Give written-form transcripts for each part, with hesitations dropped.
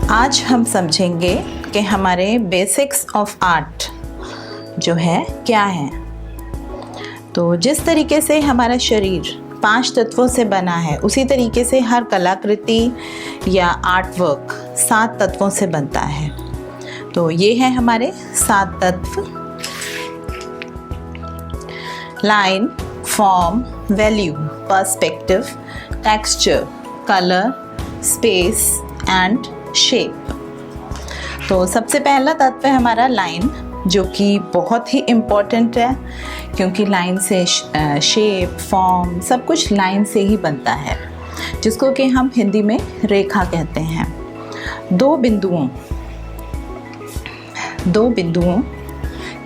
आज हम समझेंगे कि हमारे बेसिक्स ऑफ आर्ट जो है क्या है। तो जिस तरीके से हमारा शरीर 5 तत्वों से बना है, उसी तरीके से हर कलाकृति या आर्ट वर्क 7 तत्वों से बनता है। तो ये है हमारे 7 तत्व: line, form, value, perspective, texture, colour, space and shape. तो सबसे पहला तत्व है हमारा लाइन, जो कि बहुत ही इम्पोर्टेंट है, क्योंकि लाइन से शेप, फॉर्म सब कुछ लाइन से ही बनता है, जिसको कि हम हिंदी में रेखा कहते हैं। दो बिंदुओं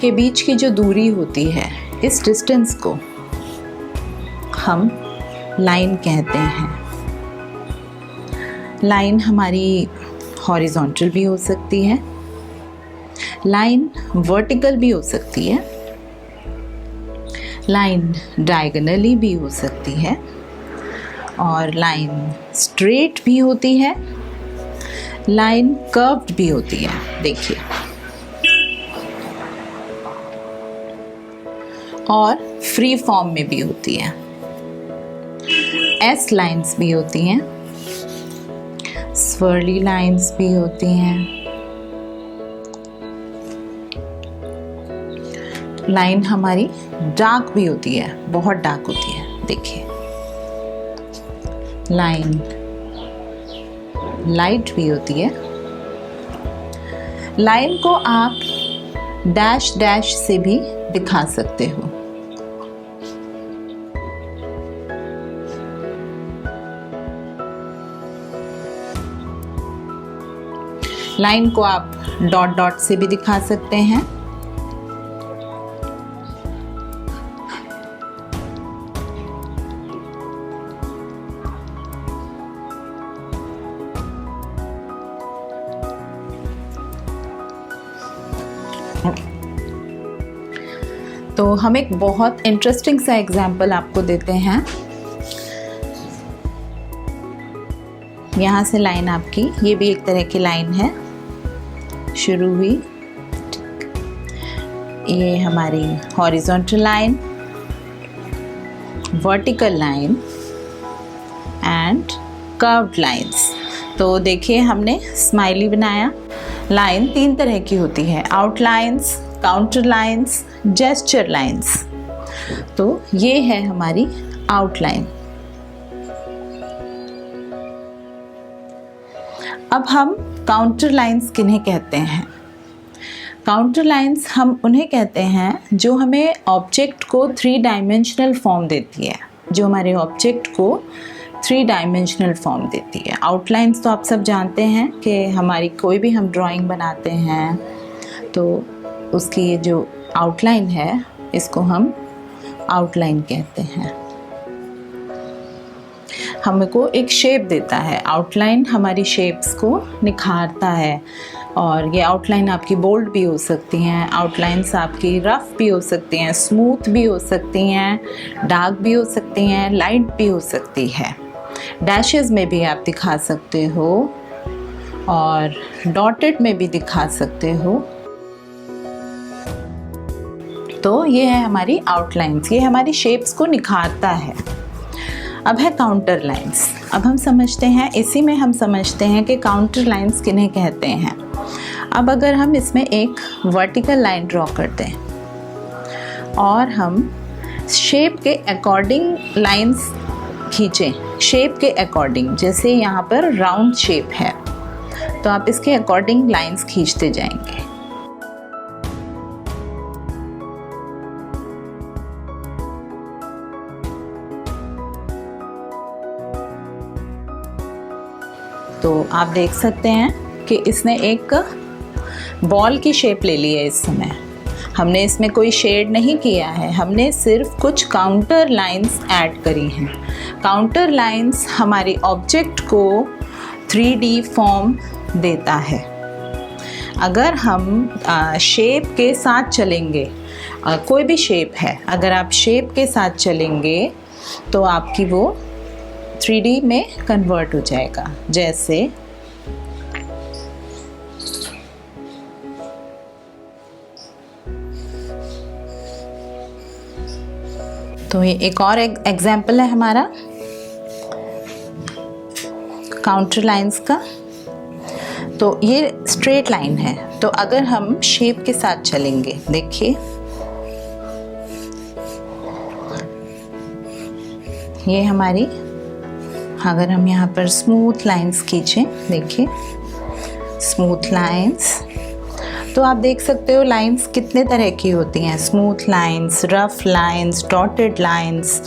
के बीच की जो दूरी होती है, इस डिस्टेंस को हम लाइन कहते हैं। लाइन हमारी हॉरिजॉन्टल भी हो सकती है, लाइन वर्टिकल भी हो सकती है, लाइन डायगोनली भी हो सकती है, और लाइन स्ट्रेट भी होती है, लाइन कर्व्ड भी होती है। देखिए, और फ्री फॉर्म में भी होती है। एस लाइन्स भी होती हैं, स्वर्ली लाइन्स भी होती हैं। लाइन हमारी डार्क भी होती है, बहुत डार्क होती है। देखिए, लाइन लाइट भी होती है। लाइन को आप डैश डैश से भी दिखा सकते हो। लाइन को आप डॉट डॉट से भी दिखा सकते हैं। तो हम एक बहुत इंटरेस्टिंग सा एग्जाम्पल आपको देते हैं। यहाँ से लाइन आपकी, ये भी एक तरह की लाइन है, शुरू हुई। ये हमारी horizontal line, vertical line and curved lines. तो देखिए, हमने स्माइली बनाया। लाइन 3 तरह की होती है: outlines, counter lines, gesture lines. तो ये है हमारी आउटलाइन। अब हम काउंटर लाइंस किन्हें कहते हैं? काउंटर लाइंस हम उन्हें कहते हैं जो हमें ऑब्जेक्ट को 3 डायमेंशनल फॉर्म देती है, जो हमारे ऑब्जेक्ट को 3 डायमेंशनल फॉर्म देती है। आउटलाइंस तो आप सब जानते हैं कि हमारी कोई भी हम ड्राइंग बनाते हैं तो उसकी ये जो आउटलाइन है, इसको हम आउटलाइन कहते हैं। हमको एक शेप देता है। आउटलाइन हमारी शेप्स को निखारता है, और ये आउटलाइन आपकी बोल्ड भी हो सकती हैं, आउटलाइंस आपकी रफ़ भी हो सकती हैं, स्मूथ भी हो सकती हैं, डार्क भी हो सकती हैं, लाइट भी हो सकती है। डैशेस में भी आप दिखा सकते हो और डॉटेड में भी दिखा सकते हो। तो ये है हमारी आउटलाइंस, ये हमारी शेप्स को निखारता है। अब है काउंटर लाइंस। अब हम समझते हैं, इसी में हम समझते हैं कि काउंटर लाइंस किन्हें कहते हैं। अब अगर हम इसमें एक वर्टिकल लाइन ड्रॉ कर दें और हम शेप के अकॉर्डिंग लाइंस खींचें, शेप के अकॉर्डिंग, जैसे यहाँ पर राउंड शेप है तो आप इसके अकॉर्डिंग लाइंस खींचते जाएंगे। तो आप देख सकते हैं कि इसने एक बॉल की शेप ले ली है। इस समय हमने इसमें कोई शेड नहीं किया है, हमने सिर्फ कुछ काउंटर लाइंस ऐड करी हैं। काउंटर लाइंस हमारी ऑब्जेक्ट को 3D फॉर्म देता है। अगर हम शेप के साथ चलेंगे, कोई भी शेप है, अगर आप शेप के साथ चलेंगे तो आपकी वो 3D में कन्वर्ट हो जाएगा। जैसे तो ये एक और एग्जाम्पल है हमारा काउंटर लाइंस का। तो ये स्ट्रेट लाइन है, तो अगर हम शेप के साथ चलेंगे, देखिए ये हमारी, अगर हम यहाँ पर स्मूथ लाइंस खींचें, देखिए स्मूथ लाइंस, तो आप देख सकते हो लाइंस कितने तरह की होती हैं। Smooth lines, rough lines, dotted lines,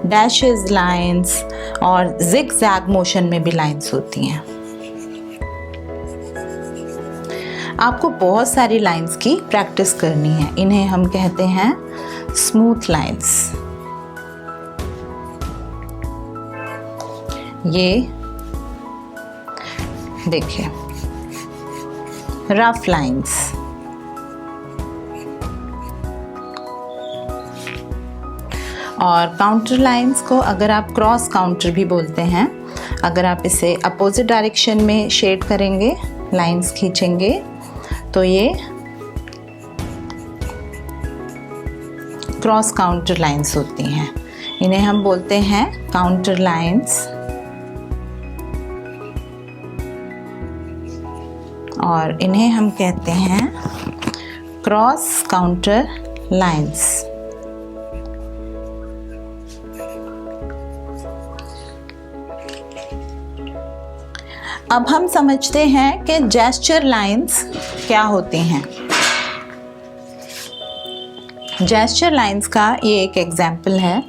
dashes lines और जिग जैग मोशन में भी लाइंस होती हैं। आपको बहुत सारी लाइंस की प्रैक्टिस करनी है। इन्हें हम कहते हैं स्मूथ लाइंस। ये देखिए रफ लाइंस, और काउंटर लाइंस को अगर आप क्रॉस काउंटर भी बोलते हैं। अगर आप इसे अपोजिट डायरेक्शन में शेड करेंगे, लाइंस खींचेंगे, तो ये क्रॉस काउंटर लाइंस होती हैं। इन्हें हम बोलते हैं काउंटर लाइंस, और इन्हें हम कहते हैं क्रॉस काउंटर लाइंस। अब हम समझते हैं कि जेस्चर लाइंस क्या होती हैं। जेस्चर लाइंस का ये एक एग्जाम्पल है।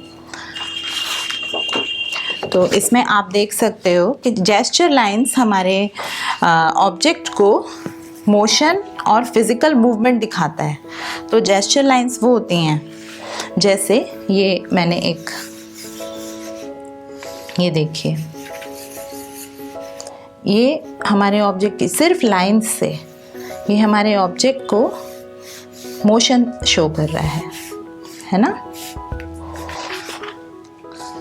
तो इसमें आप देख सकते हो कि जेस्चर लाइंस हमारे ऑब्जेक्ट को मोशन और फिजिकल मूवमेंट दिखाता है। तो जेस्चर लाइंस वो होती हैं, जैसे ये मैंने एक, ये देखिए, ये हमारे ऑब्जेक्ट की सिर्फ लाइंस से ये हमारे ऑब्जेक्ट को मोशन शो कर रहा है ना।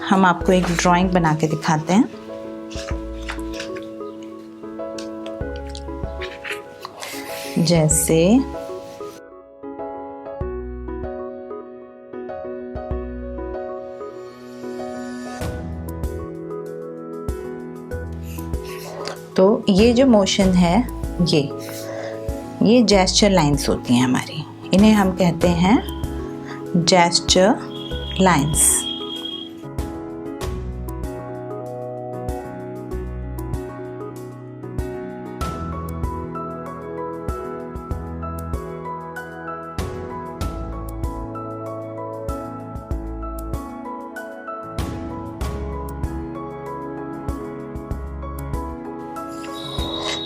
हम आपको एक ड्राइंग बना के दिखाते हैं। जैसे तो ये जो मोशन है, ये जेस्चर लाइंस होती हैं हमारी। इन्हें हम कहते हैं जेस्चर लाइंस।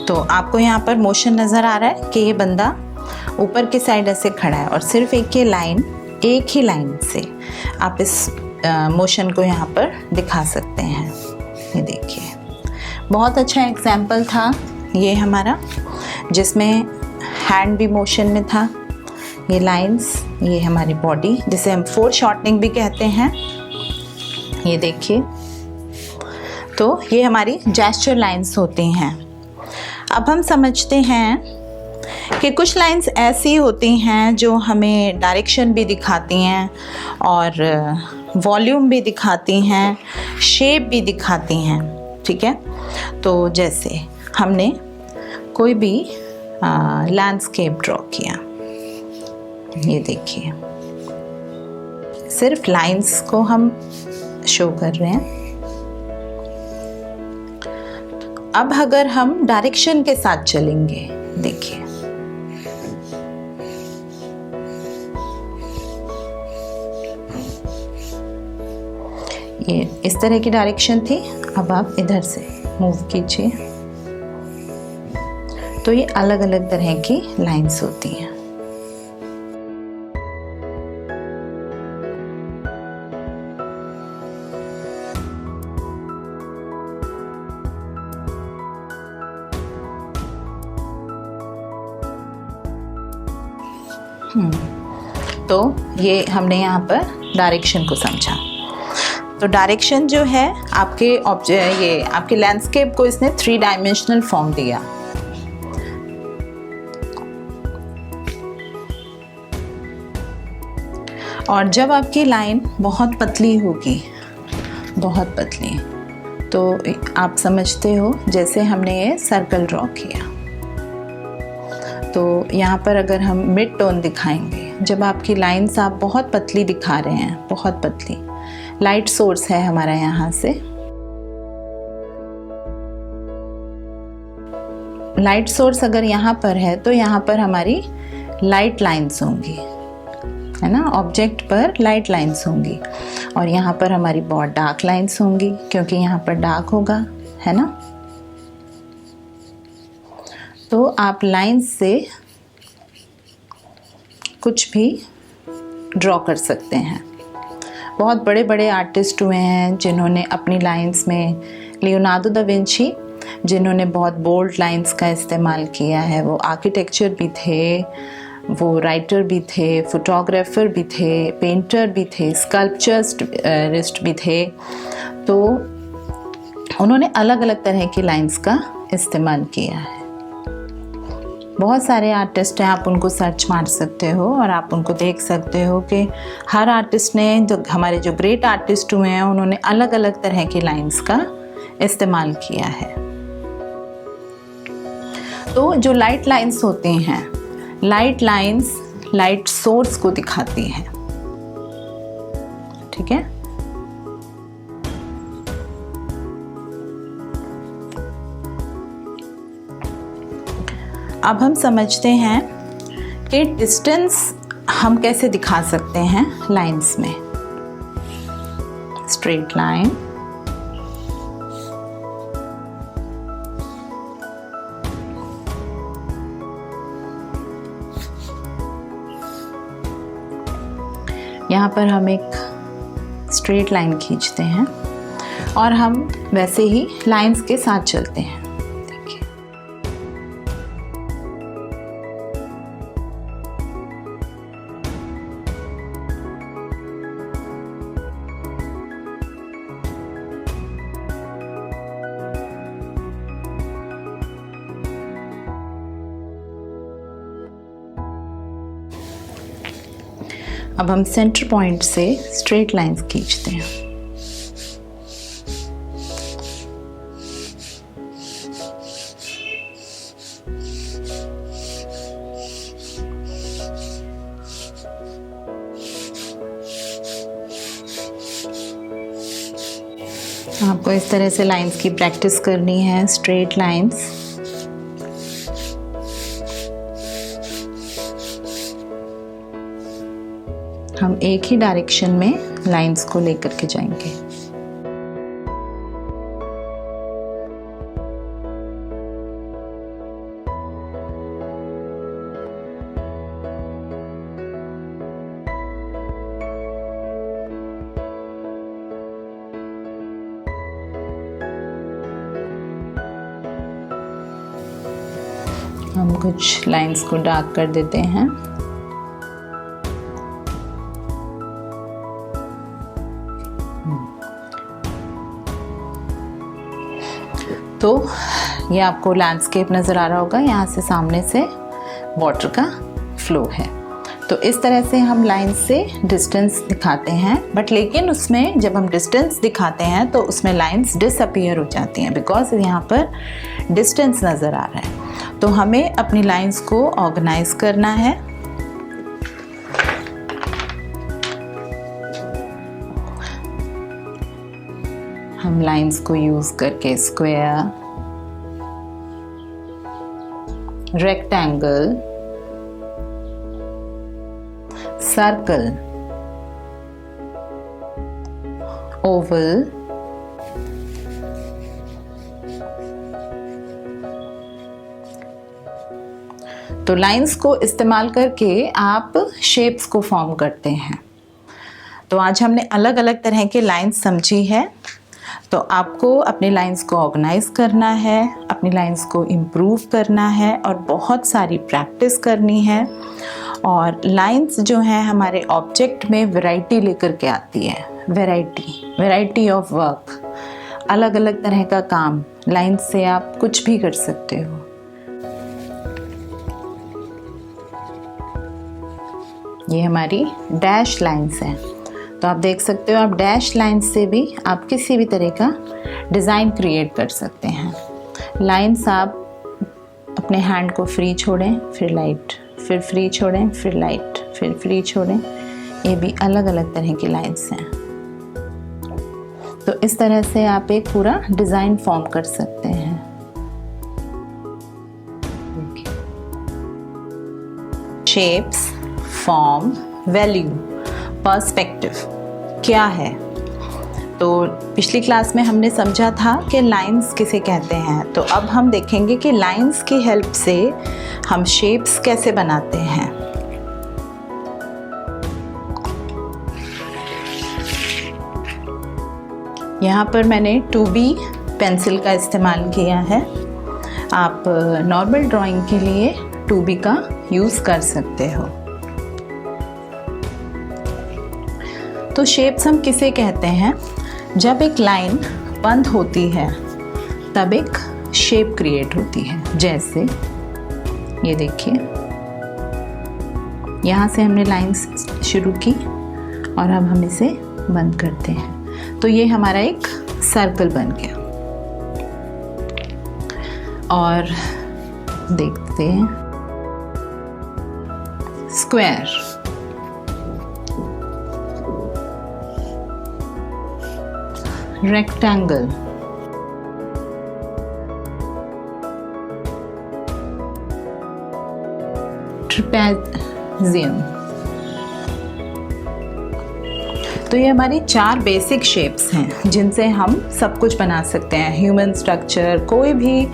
तो आपको यहाँ पर मोशन नज़र आ रहा है कि ये बंदा ऊपर की साइड ऐसे खड़ा है, और सिर्फ एक ही लाइन से आप इस मोशन को यहाँ पर दिखा सकते हैं। ये देखिए, बहुत अच्छा एग्जाम्पल था ये हमारा, जिसमें हैंड भी मोशन में था। ये लाइंस, ये हमारी बॉडी, जिसे हम फोर शॉर्टनिंग भी कहते हैं। ये देखिए, तो ये हमारी जेस्चर लाइंस होती हैं। अब हम समझते हैं कि कुछ लाइंस ऐसी होती हैं जो हमें डायरेक्शन भी दिखाती हैं और वॉल्यूम भी दिखाती हैं, शेप भी दिखाती हैं। ठीक है, तो जैसे हमने कोई भी लैंडस्केप ड्रॉ किया, ये देखिए, सिर्फ लाइंस को हम शो कर रहे हैं। अब अगर हम डायरेक्शन के साथ चलेंगे, देखिए ये इस तरह की डायरेक्शन थी। अब आप इधर से मूव कीजिए तो ये अलग अलग तरह की लाइंस होती हैं। तो ये हमने यहाँ पर डायरेक्शन को समझा। तो डायरेक्शन जो है ये आपके लैंडस्केप को इसने 3 डायमेंशनल फॉर्म दिया। और जब आपकी लाइन बहुत पतली होगी, बहुत पतली, तो आप समझते हो जैसे हमने ये सर्कल ड्रॉ किया, तो यहाँ पर अगर हम मिड टोन दिखाएंगे, जब आपकी लाइंस आप बहुत पतली दिखा रहे हैं, बहुत पतली, लाइट सोर्स है हमारा यहाँ से, लाइट सोर्स अगर यहाँ पर है तो यहाँ पर हमारी लाइट लाइंस होंगी, है ना, ऑब्जेक्ट पर लाइट लाइंस होंगी। और यहाँ पर हमारी बहुत डार्क लाइंस होंगी क्योंकि यहाँ पर डार्क होगा, है ना। तो आप लाइंस से कुछ भी ड्रॉ कर सकते हैं। बहुत बड़े बड़े आर्टिस्ट हुए हैं जिन्होंने अपनी लाइंस में, लियोनार्डो दा विंची जिन्होंने बहुत बोल्ड लाइंस का इस्तेमाल किया है, वो आर्किटेक्चर भी थे, वो राइटर भी थे, फोटोग्राफर भी थे, पेंटर भी थे, स्कल्पचरिस्ट भी थे। तो उन्होंने अलग अलग तरह की लाइंस का इस्तेमाल किया है। बहुत सारे आर्टिस्ट हैं, आप उनको सर्च मार सकते हो और आप उनको देख सकते हो कि हर आर्टिस्ट ने, जो हमारे जो ग्रेट आर्टिस्ट हुए हैं, उन्होंने अलग अलग तरह की लाइंस का इस्तेमाल किया है। तो जो लाइट लाइंस होती हैं, लाइट लाइंस लाइट सोर्स को दिखाती हैं, ठीक है। अब हम समझते हैं कि डिस्टेंस हम कैसे दिखा सकते हैं लाइंस में। स्ट्रेट लाइन, यहाँ पर हम एक स्ट्रेट लाइन खींचते हैं और हम वैसे ही लाइंस के साथ चलते हैं। अब हम सेंटर पॉइंट से स्ट्रेट लाइंस खींचते हैं। आपको इस तरह से लाइंस की प्रैक्टिस करनी है, स्ट्रेट लाइंस। हम एक ही डायरेक्शन में लाइंस को लेकर के जाएंगे। हम कुछ लाइंस को डार्क कर देते हैं। तो ये आपको लैंडस्केप नज़र आ रहा होगा, यहाँ से सामने से वाटर का फ्लो है। तो इस तरह से हम लाइन से डिस्टेंस दिखाते हैं, बट लेकिन उसमें जब हम डिस्टेंस दिखाते हैं तो उसमें लाइंस डिसअपीयर हो जाती हैं, बिकॉज यहाँ पर डिस्टेंस नज़र आ रहा है। तो हमें अपनी लाइंस को ऑर्गेनाइज करना है। हम लाइंस को यूज़ करके स्क्वायर, rectangle, circle, oval, तो लाइंस को इस्तेमाल करके आप शेप्स को फॉर्म करते हैं। तो आज हमने अलग अलग तरह के लाइंस समझी है। तो आपको अपनी लाइंस को ऑर्गेनाइज करना है, अपनी लाइंस को इम्प्रूव करना है और बहुत सारी प्रैक्टिस करनी है। और लाइंस जो हैं हमारे ऑब्जेक्ट में वैरायटी लेकर के आती है, वैरायटी ऑफ वर्क, अलग अलग तरह का काम। लाइंस से आप कुछ भी कर सकते हो। ये हमारी डैश लाइंस हैं। तो आप देख सकते हो, आप डैश लाइंस से भी आप किसी भी तरह का डिज़ाइन क्रिएट कर सकते हैं। लाइंस आप अपने हैंड को फ्री छोड़ें, फिर लाइट, फिर फ्री छोड़ें, फिर लाइट, फिर फ्री छोड़ें। ये भी अलग अलग तरह की लाइंस हैं। तो इस तरह से आप एक पूरा डिज़ाइन फॉर्म कर सकते हैं। शेप्स, फॉर्म, वैल्यू, पर्सपेक्टिव क्या है? तो पिछली क्लास में हमने समझा था कि लाइंस किसे कहते हैं। तो अब हम देखेंगे कि लाइंस की हेल्प से हम शेप्स कैसे बनाते हैं। यहाँ पर मैंने 2B पेंसिल का इस्तेमाल किया है। आप नॉर्मल ड्राइंग के लिए 2B का यूज़ कर सकते हो। तो शेप्स हम किसे कहते हैं? जब एक लाइन बंद होती है तब एक शेप क्रिएट होती है। जैसे ये देखिए, यहाँ से हमने लाइंस शुरू की और अब हम इसे बंद करते हैं। तो ये हमारा एक सर्कल बन गया। और देखते हैं स्क्वायर, रेक्टेंगल, ट्रेपेजियम। तो ये हमारी 4 बेसिक शेप्स हैं जिनसे हम सब कुछ बना सकते हैं। ह्यूमन स्ट्रक्चर, कोई भी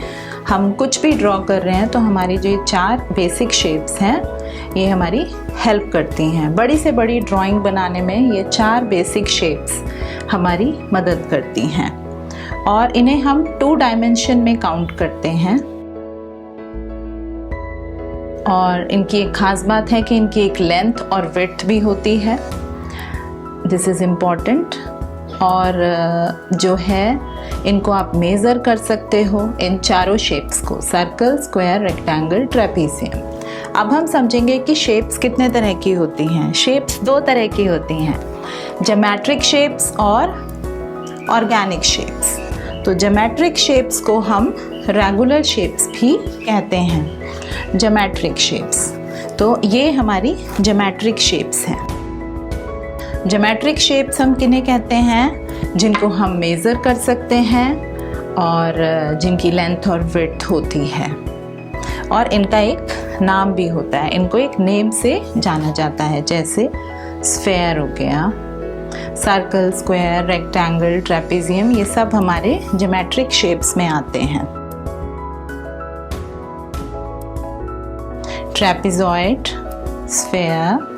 हम कुछ भी ड्रॉ कर रहे हैं तो हमारी जो 4 बेसिक शेप्स हैं ये हमारी हेल्प करती हैं। बड़ी से बड़ी ड्राइंग बनाने में ये 4 बेसिक शेप्स हमारी मदद करती हैं और इन्हें हम 2 डायमेंशन में काउंट करते हैं। और इनकी एक ख़ास बात है कि इनकी एक लेंथ और विड्थ भी होती है। This is important. और जो है इनको आप मेज़र कर सकते हो, इन चारों शेप्स को, सर्कल, स्क्वायर, रेक्टेंगल, ट्रेपेजियम। अब हम समझेंगे कि शेप्स कितने तरह की होती हैं। शेप्स 2 तरह की होती हैं, ज्योमेट्रिक शेप्स और ऑर्गेनिक शेप्स। तो ज्योमेट्रिक शेप्स को हम रेगुलर शेप्स भी कहते हैं, ज्योमेट्रिक शेप्स। तो ये हमारी ज्योमेट्रिक शेप्स हैं। ज्योमेट्रिक शेप्स हम किन्हें कहते हैं? जिनको हम मेज़र कर सकते हैं और जिनकी लेंथ और विड्थ होती है और इनका एक नाम भी होता है। इनको एक नेम से जाना जाता है, जैसे स्फेयर हो गया, सर्कल, स्क्वायर, रेक्टेंगल, ट्रेपेजियम। ये सब हमारे ज्योमेट्रिक शेप्स में आते हैं। ट्रेपेजॉइड, स्फेयर,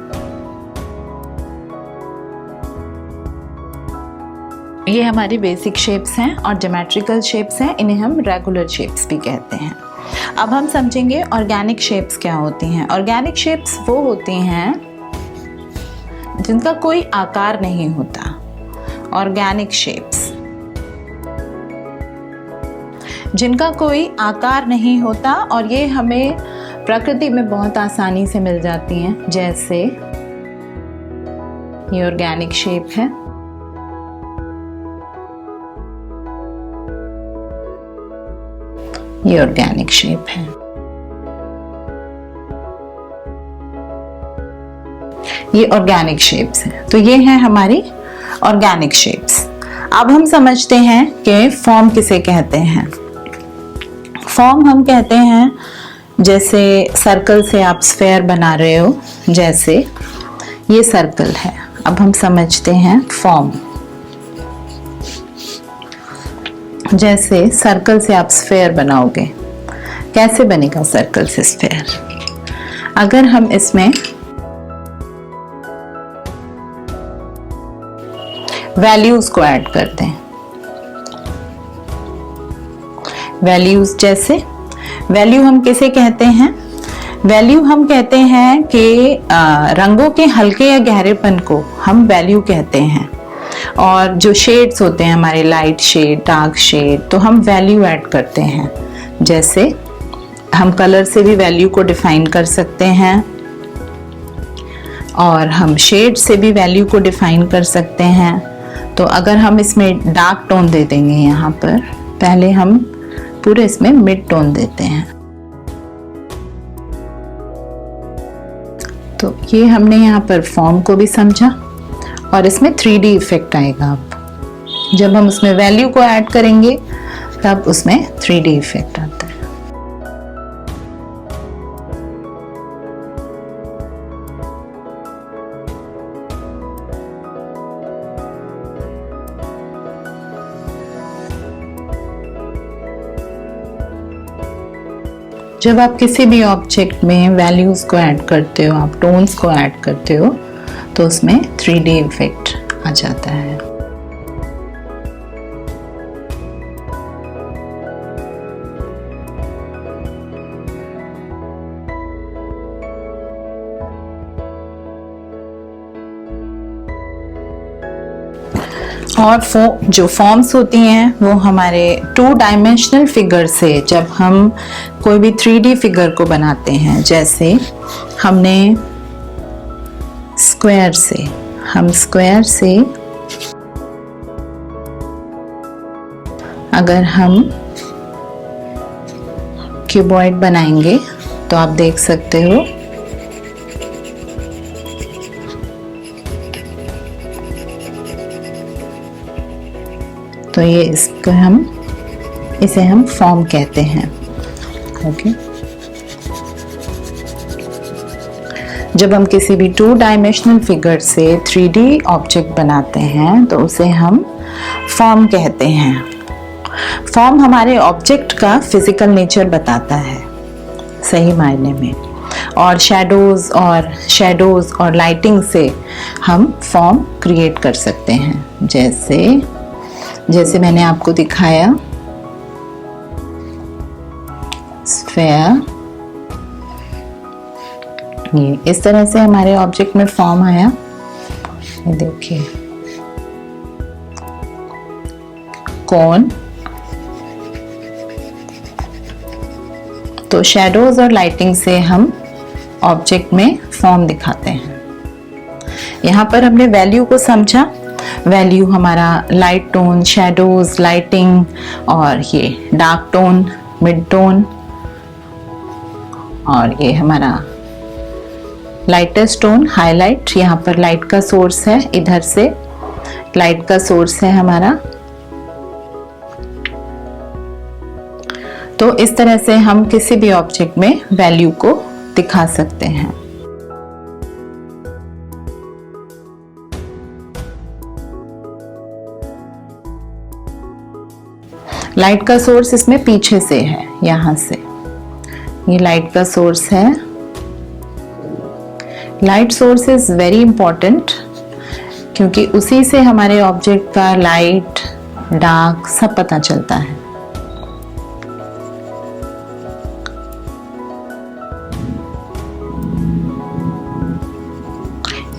ये हमारी बेसिक शेप्स हैं और ज्योमेट्रिकल शेप्स हैं। इन्हें हम रेगुलर शेप्स भी कहते हैं। अब हम समझेंगे ऑर्गेनिक शेप्स क्या होती हैं। ऑर्गेनिक शेप्स वो होती हैं जिनका कोई आकार नहीं होता। ऑर्गेनिक शेप्स जिनका कोई आकार नहीं होता और ये हमें प्रकृति में बहुत आसानी से मिल जाती हैं। जैसे ये ऑर्गेनिक शेप है, ये ऑर्गेनिक शेप है। ये ऑर्गेनिक शेप्स हैं। तो ये हैं हमारी ऑर्गेनिक शेप्स। अब हम समझते हैं कि फॉर्म किसे कहते हैं। फॉर्म हम कहते हैं जैसे सर्कल से आप स्फेयर बना रहे हो, जैसे ये सर्कल है। अब हम समझते हैं फॉर्म। जैसे सर्कल से आप स्फेयर बनाओगे, कैसे बनेगा सर्कल से स्फेयर? अगर हम इसमें वैल्यूज को ऐड कर दें, वैल्यूज जैसे, वैल्यू हम किसे कहते हैं? वैल्यू हम कहते हैं कि रंगों के हल्के या गहरेपन को हम वैल्यू कहते हैं। और जो शेड्स होते हैं हमारे, लाइट शेड, डार्क शेड, तो हम वैल्यू ऐड करते हैं। जैसे हम कलर से भी वैल्यू को डिफाइन कर सकते हैं, और हम शेड से भी वैल्यू को डिफाइन कर सकते हैं। तो अगर हम इसमें डार्क टोन दे देंगे, यहाँ पर पहले हम पूरे इसमें मिड टोन देते हैं, तो ये हमने यहाँ पर फॉर्म को भी समझा। और इसमें 3D इफेक्ट आएगा। अब जब हम उसमें वैल्यू को ऐड करेंगे तब उसमें 3D इफेक्ट आता है। जब आप किसी भी ऑब्जेक्ट में वैल्यूज को ऐड करते हो, आप टोन्स को ऐड करते हो, तो उसमें 3D इफेक्ट आ जाता है। और जो फॉर्म्स होती हैं वो हमारे 2 डायमेंशनल फिगर से, जब हम कोई भी 3D फिगर को बनाते हैं, जैसे हमने स्क्वायर से, हम स्क्वायर से अगर हम क्यूबॉइड बनाएंगे तो आप देख सकते हो तो ये इसे हम फॉर्म कहते हैं। ओके, जब हम किसी भी 2 डायमेंशनल फिगर से 3D ऑब्जेक्ट बनाते हैं तो उसे हम फॉर्म कहते हैं। फॉर्म हमारे ऑब्जेक्ट का फिजिकल नेचर बताता है सही मायने में, और शेडोज और लाइटिंग से हम फॉर्म क्रिएट कर सकते हैं। जैसे मैंने आपको दिखाया स्फेयर, ये इस तरह से हमारे ऑब्जेक्ट में फॉर्म आया। ये देखिए कोन। तो शैडोज और लाइटिंग से हम ऑब्जेक्ट में फॉर्म दिखाते हैं। यहाँ पर हमने वैल्यू को समझा। वैल्यू हमारा लाइट टोन, शैडोज, लाइटिंग, और ये डार्क टोन, मिड टोन, और ये हमारा लाइटेस्ट टोन, हाईलाइट। यहाँ पर लाइट का सोर्स है, इधर से लाइट का सोर्स है हमारा। तो इस तरह से हम किसी भी ऑब्जेक्ट में वैल्यू को दिखा सकते हैं। लाइट का सोर्स इसमें पीछे से है, यहाँ से ये लाइट का सोर्स है। Light source is very important, क्योंकि उसी से हमारे ऑब्जेक्ट का लाइट, डार्क सब पता चलता है।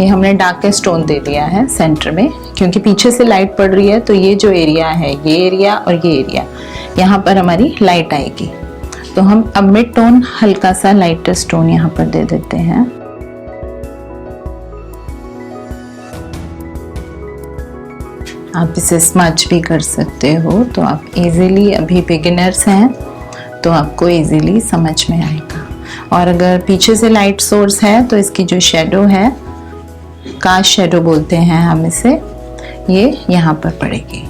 ये हमने डार्केस्ट टोन दे दिया है सेंटर में, क्योंकि पीछे से लाइट पड़ रही है, तो ये जो एरिया है, ये एरिया और ये एरिया, यहाँ पर हमारी लाइट आएगी। तो हम अब मिड टोन, हल्का सा लाइटेस्ट टोन यहाँ पर दे देते हैं। आप इसे स्मच भी कर सकते हो, तो आप इजीली, अभी बिगिनर्स हैं तो आपको इजीली समझ में आएगा। और अगर पीछे से लाइट सोर्स है तो इसकी जो शेडो है, कास्ट शेडो बोलते हैं हम इसे, ये यहाँ पर पड़ेगी।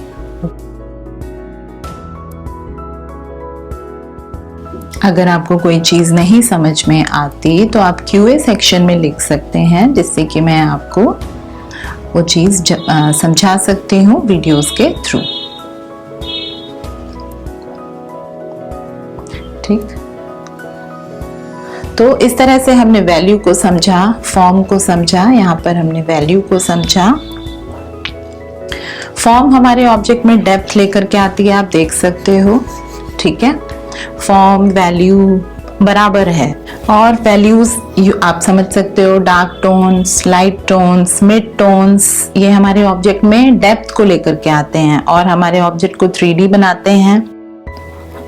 अगर आपको कोई चीज़ नहीं समझ में आती तो आप QA सेक्शन में लिख सकते हैं, जिससे कि मैं आपको वो चीज़ समझा सकती हूँ वीडियोस के थ्रू। ठीक, तो इस तरह से हमने वैल्यू को समझा, फॉर्म को समझा। यहाँ पर हमने वैल्यू को समझा। फॉर्म हमारे ऑब्जेक्ट में डेप्थ लेकर के आती है, आप देख सकते हो। ठीक है, फॉर्म वैल्यू बराबर है, और वैल्यूज आप समझ सकते हो, dark tones, light tones, mid tones, ये हमारे ऑब्जेक्ट में डेप्थ को लेकर के आते हैं और हमारे ऑब्जेक्ट को 3D बनाते हैं।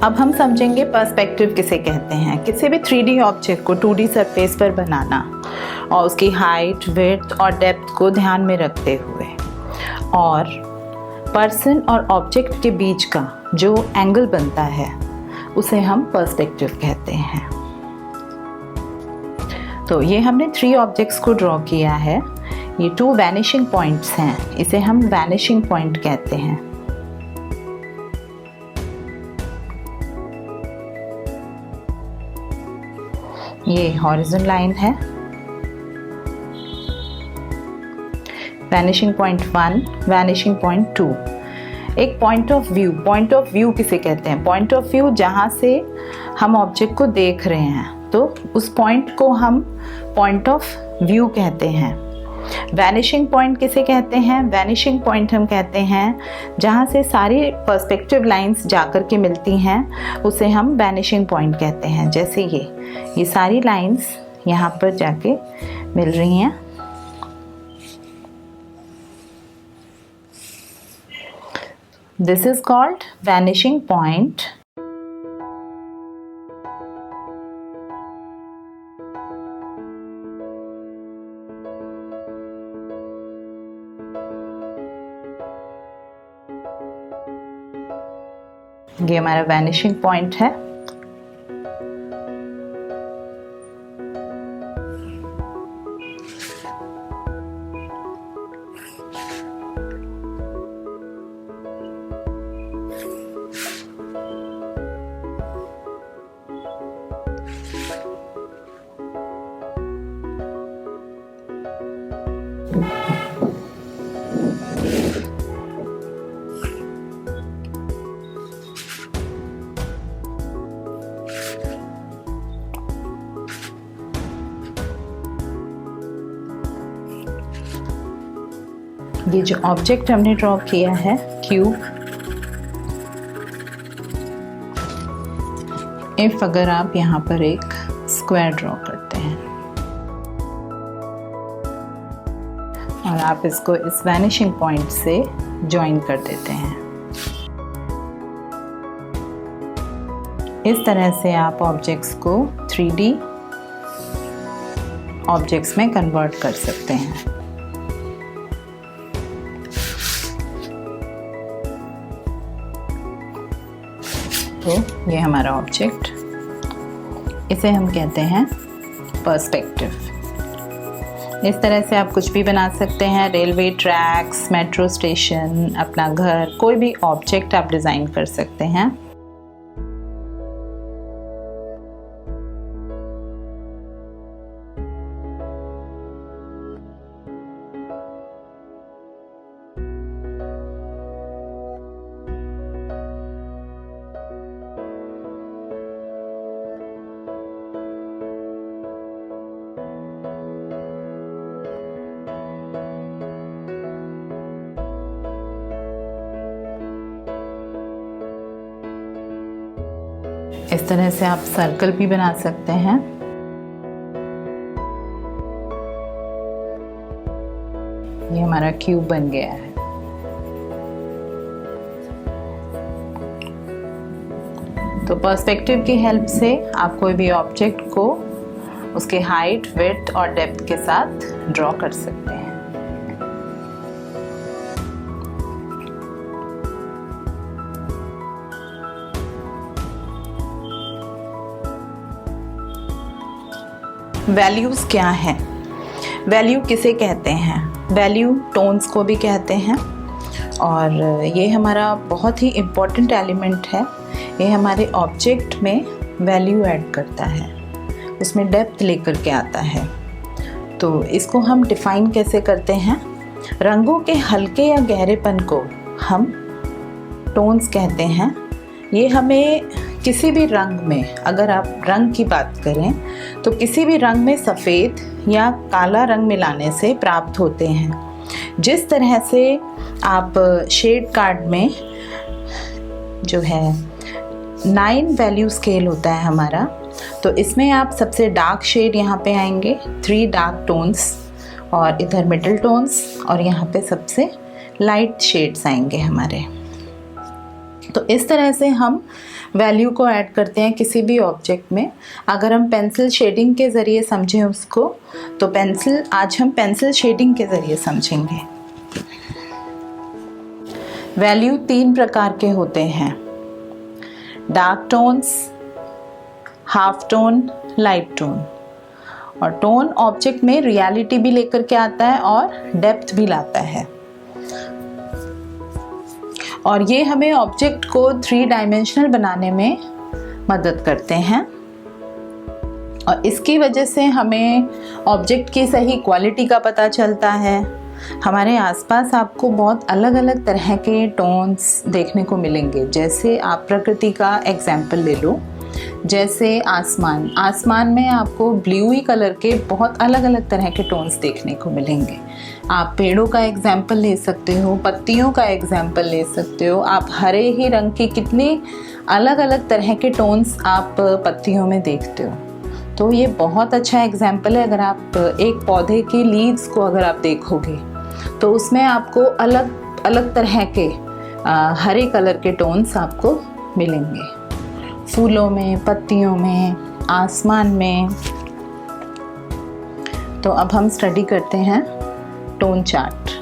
अब हम समझेंगे पर्सपेक्टिव किसे कहते हैं। किसी भी 3D ऑब्जेक्ट को 2D सरफेस पर बनाना और उसकी हाइट, विड्थ और डेप्थ को ध्यान में रखते हुए, और पर्सन और ऑब्जेक्ट के बीच का जो एंगल बनता है उसे हम पर्सपेक्टिव कहते हैं। तो ये हमने 3 ऑब्जेक्ट्स को ड्रॉ किया है। ये 2 वैनिशिंग पॉइंट्स हैं, इसे हम वैनिशिंग पॉइंट कहते हैं। ये हॉरिजॉन्टल लाइन है, वैनिशिंग पॉइंट 1, वैनिशिंग पॉइंट 2। एक पॉइंट ऑफ व्यू किसे कहते हैं? पॉइंट ऑफ व्यू जहाँ से हम ऑब्जेक्ट को देख रहे हैं, तो उस पॉइंट को हम पॉइंट ऑफ व्यू कहते हैं। वैनिशिंग पॉइंट किसे कहते हैं? वैनिशिंग पॉइंट हम कहते हैं जहाँ से सारी पर्सपेक्टिव लाइंस जाकर के मिलती हैं, उसे हम वैनिशिंग पॉइंट कहते हैं। जैसे ये सारी लाइंस यहाँ पर जाके मिल रही हैं, this is called vanishing point। ये हमारा वैनिशिंग पॉइंट है। ये जो ऑब्जेक्ट हमने ड्रॉ किया है, क्यूब, अगर आप यहाँ पर एक स्क्वायर ड्रॉ करते हैं और आप इसको इस वैनिशिंग पॉइंट से ज्वाइन कर देते हैं, इस तरह से आप ऑब्जेक्ट्स को 3D ऑब्जेक्ट्स में कन्वर्ट कर सकते हैं। तो ये हमारा ऑब्जेक्ट, इसे हम कहते हैं पर्सपेक्टिव। इस तरह से आप कुछ भी बना सकते हैं, रेलवे ट्रैक्स, मेट्रो स्टेशन, अपना घर, कोई भी ऑब्जेक्ट आप डिज़ाइन कर सकते हैं। इस तरह से आप सर्कल भी बना सकते हैं। ये हमारा क्यूब बन गया है। तो पर्सपेक्टिव की हेल्प से आप कोई भी ऑब्जेक्ट को उसके हाइट, विड्थ और डेप्थ के साथ ड्रॉ कर सकते हैं। वैल्यूज़ क्या हैं? वैल्यू किसे कहते हैं? वैल्यू टोन्स को भी कहते हैं, और ये हमारा बहुत ही इम्पोर्टेंट एलिमेंट है। ये हमारे ऑब्जेक्ट में वैल्यू ऐड करता है, उसमें डेप्थ लेकर के आता है। तो इसको हम डिफ़ाइन कैसे करते हैं? रंगों के हल्के या गहरेपन को हम टोन्स कहते हैं। ये हमें किसी भी रंग में, अगर आप रंग की बात करें तो किसी भी रंग में सफ़ेद या काला रंग मिलाने से प्राप्त होते हैं। जिस तरह से आप शेड कार्ड में जो है 9 वैल्यू स्केल होता है हमारा, तो इसमें आप सबसे डार्क शेड यहाँ पे आएंगे, 3 डार्क टोन्स, और इधर मिडल टोन्स, और यहाँ पे सबसे लाइट शेड्स आएंगे हमारे। तो इस तरह से हम वैल्यू को ऐड करते हैं किसी भी ऑब्जेक्ट में। अगर हम पेंसिल शेडिंग के ज़रिए समझें उसको, तो आज हम पेंसिल शेडिंग के ज़रिए समझेंगे। वैल्यू 3 प्रकार के होते हैं, dark tones, half tone, light tone. और टोन ऑब्जेक्ट में रियलिटी भी लेकर के आता है और डेप्थ भी लाता है, और ये हमें ऑब्जेक्ट को 3 डायमेंशनल बनाने में मदद करते हैं। और इसकी वजह से हमें ऑब्जेक्ट की सही क्वालिटी का पता चलता है। हमारे आसपास आपको बहुत अलग अलग तरह के टोन्स देखने को मिलेंगे। जैसे आप प्रकृति का एग्जाम्पल ले लो, जैसे आसमान में आपको ब्लूई कलर के बहुत अलग अलग तरह के टोन्स देखने को मिलेंगे। आप पेड़ों का एग्जाम्पल ले सकते हो, पत्तियों का एग्जाम्पल ले सकते हो। आप हरे ही रंग के कितने अलग अलग तरह के टोन्स आप पत्तियों में देखते हो। तो ये बहुत अच्छा एग्जाम्पल है। अगर आप एक पौधे के लीव्स को अगर आप देखोगे तो उसमें आपको अलग अलग तरह के हरे कलर के टोन्स आपको मिलेंगे, फूलों में, पत्तियों में, आसमान में। तो अब हम स्टडी करते हैं टोन चार्ट।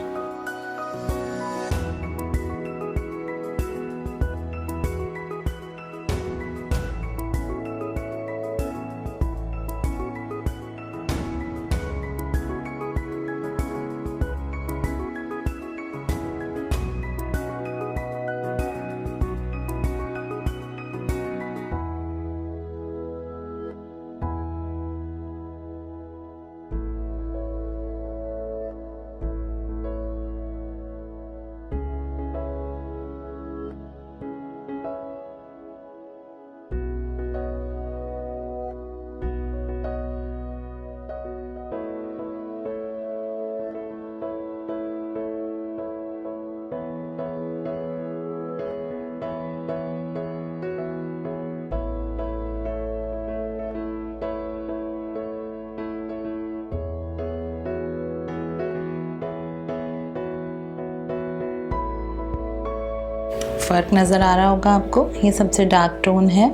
फ़र्क नज़र आ रहा होगा आपको। ये सबसे डार्क टोन है,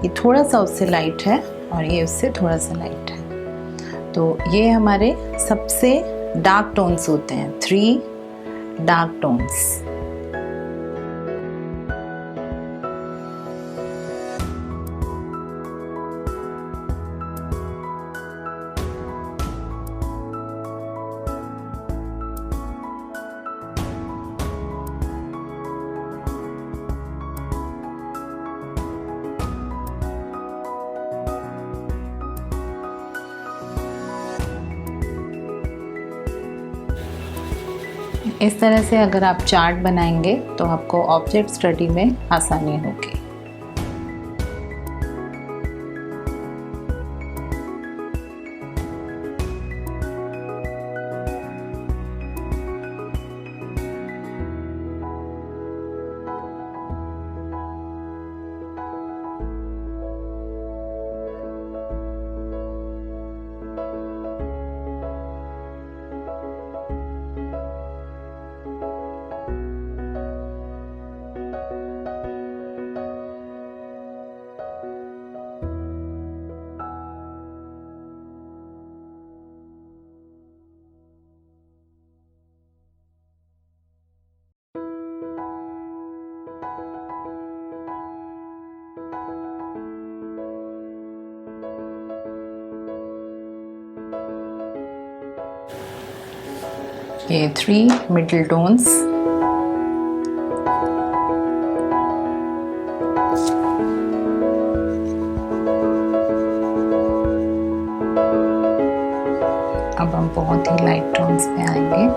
ये थोड़ा सा उससे लाइट है, और ये उससे थोड़ा सा लाइट है। तो ये हमारे सबसे डार्क टोन्स होते हैं, 3 डार्क टोन्स। इस तरह से अगर आप चार्ट बनाएंगे तो आपको ऑब्जेक्ट स्टडी में आसानी होगी। ये 3 मिडल टोन्स। हम बहुत ही लाइट टोन्स पे आएंगे।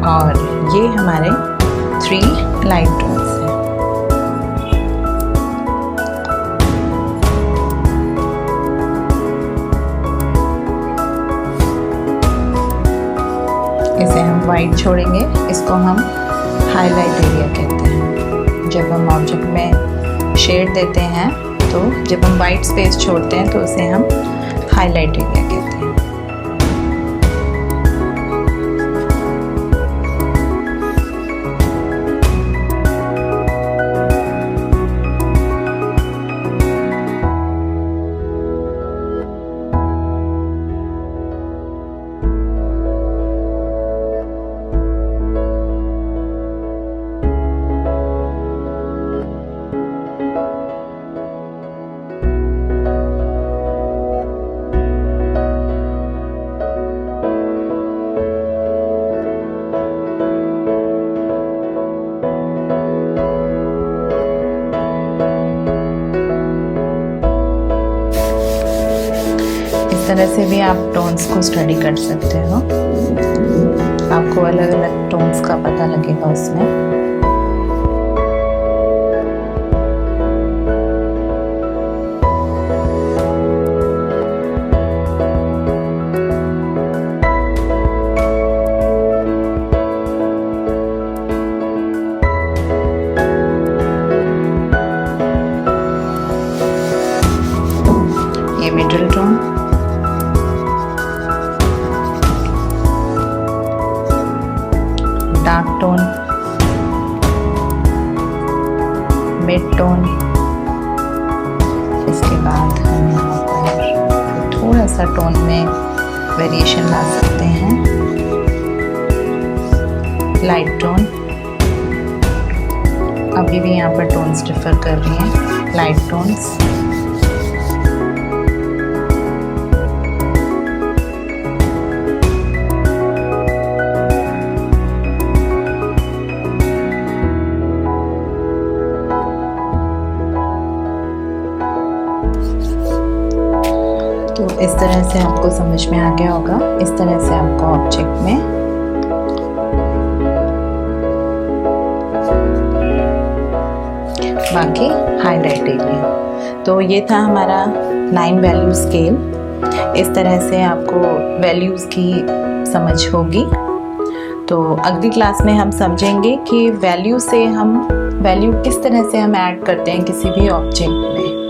और ये हमारे 3 लाइट टोन्स हैं। इसे हम वाइट छोड़ेंगे, इसको हम हाईलाइट एरिया कहते हैं। जब हम ऑब्जेक्ट में शेड देते हैं तो जब हम वाइट स्पेस छोड़ते हैं तो उसे हम हाईलाइट एरिया कहते हैं। इस तरह से भी आप टोन्स को स्टडी कर सकते हो, आपको अलग अलग टोन्स का पता लगेगा उसमें। ये middle tone, dark tone, mid tone. इसके बाद हम यहाँ पर थोड़ा सा टोन में वेरिएशन ला सकते हैं। लाइट टोन, अभी भी यहाँ पर टोन्स डिफर कर रही हैं। लाइट टोन्स, तो इस तरह से आपको समझ में आ गया होगा। इस तरह से आपको ऑब्जेक्ट में बाकी हाईलाइट एरिया। तो ये था हमारा 9 वैल्यू स्केल। इस तरह से आपको वैल्यूज़ की समझ होगी। तो अगली क्लास में हम समझेंगे कि वैल्यू किस तरह से हम ऐड करते हैं किसी भी ऑब्जेक्ट में।